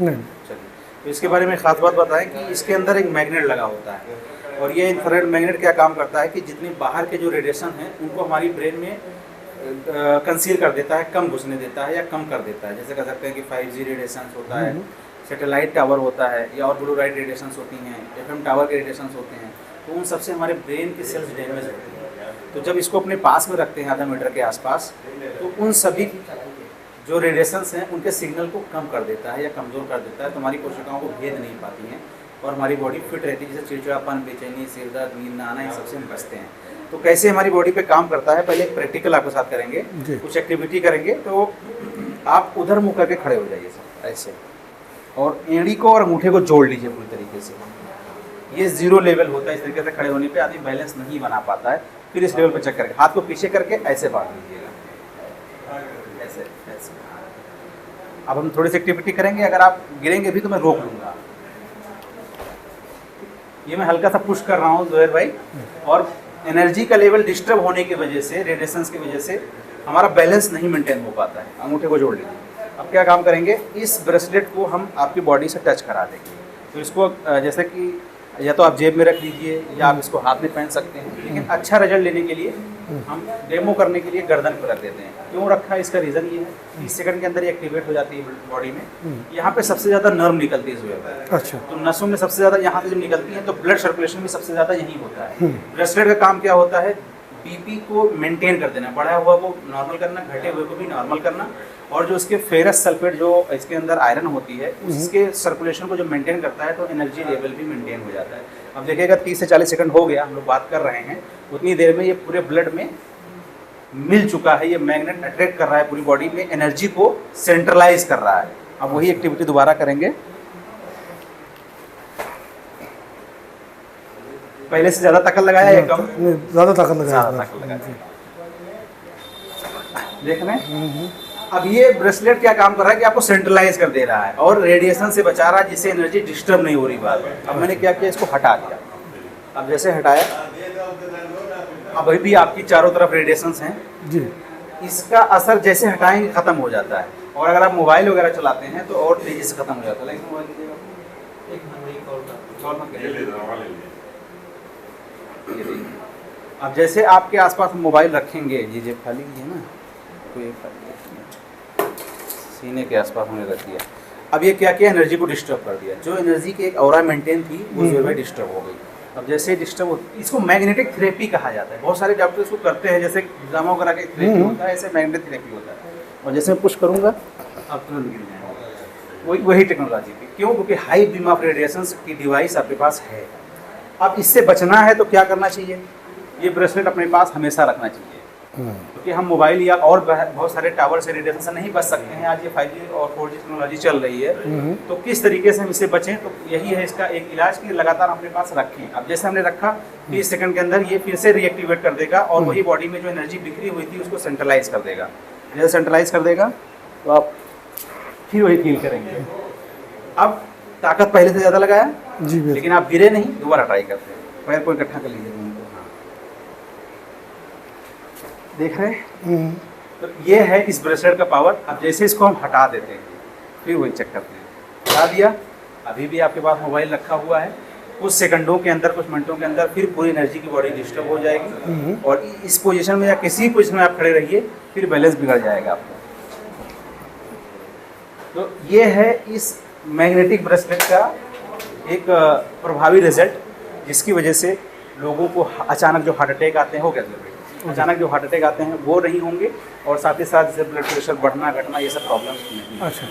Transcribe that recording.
नहीं। चलिए, तो इसके बारे में खास बात बताएं कि इसके अंदर एक मैग्नेट लगा होता है, और ये इंफ्रारेड मैग्नेट क्या काम करता है कि जितने बाहर के जो रेडिएशन हैं उनको हमारी ब्रेन में कंसील कर देता है, कम घुसने देता है या कम कर देता है। जैसे कह सकते हैं कि 5G रेडिएशन होता है, सैटेलाइट टावर होता है, या और ब्लू लाइट रेडिएशंस होती हैं, FM टावर के रेडिएशंस होते हैं, तो उन सबसे हमारे ब्रेन की सेल्स डैमेज होती हैं। तो जब इसको अपने पास में रखते हैं आधा मीटर के आसपास, तो उन सभी जो रेडिएशंस हैं उनके सिग्नल को कम कर देता है या कमज़ोर कर देता है, तो हमारी कोशिकाओं को भेद नहीं पाती हैं और हमारी बॉडी फिट रहती है। जैसे चिड़चिड़ापन, बेचैनी, सिरदर्द, नींद ना आना, इन सबसे हम बचते हैं। तो कैसे हमारी बॉडी पे काम करता है, पहले एक प्रैक्टिकल आपके साथ करेंगे, कुछ एक्टिविटी करेंगे। तो आप उधर मुँह करके खड़े हो जाइए सब ऐसे, और एड़ी को और अंगूठे को जोड़ लीजिए पूरी तरीके से। ये 0 लेवल होता है। इस तरीके से खड़े होने पे आदमी बैलेंस नहीं बना पाता है। फिर इस लेवल पे चेक करके हाथ को पीछे करके ऐसे बांध लीजिएगा, ऐसे ऐसे। अब हम थोड़ी सी एक्टिविटी करेंगे, अगर आप गिरेंगे भी तो मैं रोक लूँगा। ये मैं हल्का सा पुश कर रहा हूँ जोहर भाई, और एनर्जी का लेवल डिस्टर्ब होने की वजह से, रेडिएशंस की वजह से हमारा बैलेंस नहीं मेंटेन हो पाता है। अंगूठे को जोड़ लीजिए। अब क्या काम करेंगे, इस ब्रेसलेट को हम आपकी बॉडी से टच करा देंगे। तो इसको जैसे कि या तो आप जेब में रख लीजिए या आप इसको हाथ में पहन सकते हैं, लेकिन अच्छा रिजल्ट लेने के लिए हम डेमो करने के लिए गर्दन पर रख देते हैं। क्यों रखा है, इसका रीज़न ये है 30 सेकंड के अंदर ये एक्टिवेट हो जाती है बॉडी में। यहाँ पे सबसे ज़्यादा नर्व निकलती है इसमें। अच्छा। तो नसों में सबसे ज़्यादा यहाँ से जब निकलती है तो ब्लड सर्कुलेशन भी सबसे ज़्यादा यही होता है। ब्रेसलेट का काम क्या होता है, बीपी को मेंटेन कर देना, बढ़ा हुआ को नॉर्मल करना, घटे हुए को भी नॉर्मल करना, और जो इसके फेरस सल्फेट जो इसके अंदर आयरन होती है उसके सर्कुलेशन को जो मेंटेन करता है, तो एनर्जी लेवल भी मेंटेन हो जाता है। अब देखिएगा 30 से 40 सेकंड हो गया हम लोग बात कर रहे हैं, उतनी देर में ये पूरे ब्लड में मिल चुका है। ये मैग्नेट अट्रैक्ट कर रहा है पूरी बॉडी में, एनर्जी को सेंट्रलाइज कर रहा है। अब वही एक्टिविटी दोबारा करेंगे, पहले से ज़्यादा ताकत लगाया या कम? ज़्यादा ताकत लगाया। देख रहे हैं। अब ये ब्रेसलेट क्या काम कर रहा है कि आपको सेंट्रलाइज कर दे रहा है और रेडिएशन से बचा रहा है, जिससे एनर्जी डिस्टर्ब नहीं हो रही बार। अब मैंने क्या किया, इसको हटा दिया। अब जैसे हटाया, अब अभी भी आपकी चारों तरफ रेडिएशंस हैं जी। इसका असर जैसे हटाएंगे खत्म हो जाता है। और अगर आप मोबाइल वगैरह चलाते हैं तो और तेजी से खत्म हो जाता है। लेकिन मोबाइल अब जैसे आपके आसपास मोबाइल रखेंगे, ये जेब खाली है ना, तो ये सीने के आसपास हमने रख दिया। अब ये क्या किया, एनर्जी को डिस्टर्ब कर दिया। जो एनर्जी की एक ऑरा मेंटेन थी वो जो है डिस्टर्ब हो गई। अब जैसे डिस्टर्ब हो, इसको मैग्नेटिक थेरेपी कहा जाता है। बहुत सारे डॉक्टर इसको करते हैं, जैसे ड्रामा वगैरह का थेरेपी होता है, ऐसे मैग्नेटिक थेरेपी होता है। और जैसे मैं पुश करूँगा आप तुरंत गिर जाएंगे। वही टेक्नोलॉजी की। क्यों? क्योंकि हाई बीम ऑफ रेडिएशन की डिवाइस आपके पास है। अब इससे बचना है तो क्या करना चाहिए, ये ब्रेसलेट अपने पास हमेशा रखना चाहिए। क्योंकि हम मोबाइल या और बहुत सारे टावर से रेडिएशन से नहीं बच सकते हैं। आज ये 5G और 4G टेक्नोलॉजी चल रही है, तो किस तरीके से हम इससे बचें, तो यही है इसका एक इलाज कि लगातार अपने पास रखें। अब जैसे हमने रखा 30 सेकंड के अंदर ये फिर से रिएक्टिवेट कर देगा और वही बॉडी में जो एनर्जी बिखरी हुई थी उसको सेंट्रलाइज कर देगा। जैसे सेंट्रलाइज कर देगा तो आप फिर वही फील करेंगे। अब ताकत पहले से ज़्यादा लगाया जी, लेकिन आप गिरे नहीं। दोबारा ट्राई करते हैं, पैर को इकट्ठा कर लीजिए। देख रहे हैं, तो ये है इस ब्रेसलेट का पावर। अब जैसे इसको हम हटा देते हैं फिर वही चेक करते हैं। हटा दिया, अभी भी आपके पास मोबाइल रखा हुआ है। कुछ सेकंडों के अंदर, कुछ मिनटों के अंदर फिर पूरी एनर्जी की बॉडी डिस्टर्ब हो जाएगी और इस पोजीशन में या किसी पोजीशन में आप खड़े रहिए, फिर बैलेंस बिगड़ जाएगा आपको। तो ये है इस मैग्नेटिक ब्रेसलेट का एक प्रभावी रिजल्ट, जिसकी वजह से लोगों को अचानक जो हार्ट अटैक आते हैं, हो गया अचानक जो हार्ट अटैक आते हैं वो नहीं होंगे, और साथ ही साथ जैसे ब्लड प्रेशर बढ़ना घटना ये सब प्रॉब्लम्स नहीं। अच्छा।